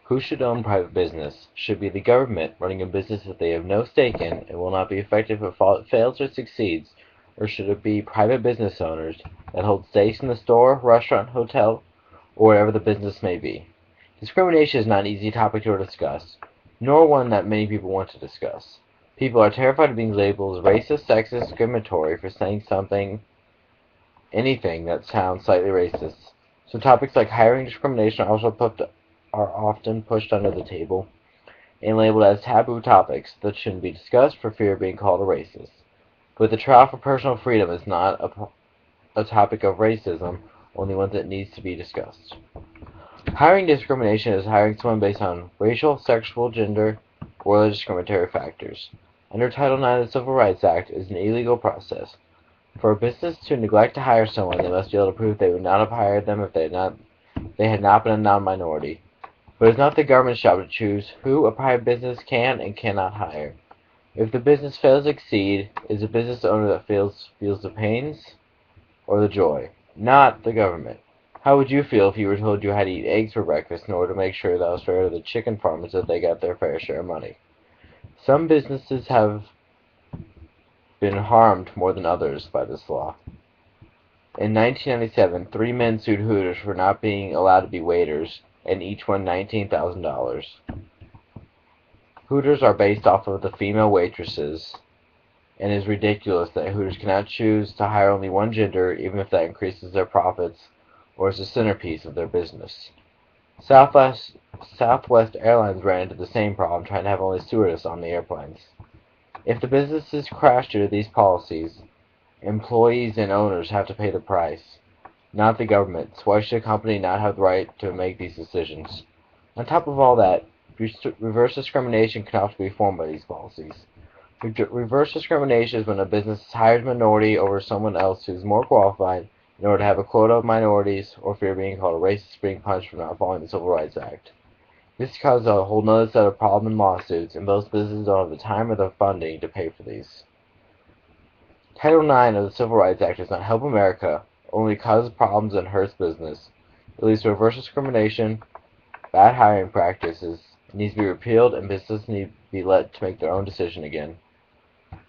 Who should own private business? Should it be the government, running a business that they have no stake in and will not be effective if it fails or succeeds, or should it be private business owners that hold stakes in the store, restaurant, hotel, or whatever the business may be? Discrimination is not an easy topic to discuss, nor one that many people want to discuss. People are terrified of being labeled as racist, sexist, discriminatory for saying anything that sounds slightly racist. So topics like hiring discrimination are often pushed under the table and labeled as taboo topics that shouldn't be discussed for fear of being called a racist. But the trial for personal freedom is not a topic of racism, only one that needs to be discussed. Hiring discrimination is hiring someone based on racial, sexual, gender, or other discriminatory factors. Under Title IX of the Civil Rights Act, it is an illegal process. For a business to neglect to hire someone, they must be able to prove they would not have hired them if they had not been a non-minority. But it is not the government's job to choose who a private business can and cannot hire. If the business fails to succeed, it is the business owner that feels the pains or the joy, not the government. How would you feel if you were told you had to eat eggs for breakfast in order to make sure that was fair to the chicken farmers that they got their fair share of money? Some businesses have been harmed more than others by this law. In 1997, 3 men sued Hooters for not being allowed to be waiters, and each won $19,000. Hooters are based off of the female waitresses, and it is ridiculous that Hooters cannot choose to hire only one gender, even if that increases their profits or is the centerpiece of their business. Southwest Airlines ran into the same problem, trying to have only stewardess on the airplanes. If the businesses crash due to these policies, employees and owners have to pay the price, not the government. So why should a company not have the right to make these decisions? On top of all that, reverse discrimination can often be formed by these policies. Reverse discrimination is when a business hires a minority over someone else who is more qualified in order to have a quota of minorities, or fear being called a racist, being punished for not following the Civil Rights Act. This causes a whole nother set of problems and lawsuits, and most businesses don't have the time or the funding to pay for these. Title IX of the Civil Rights Act does not help America, only causes problems and hurts business. It leads to reverse discrimination, bad hiring practices. It needs to be repealed, and businesses need to be let to make their own decision again.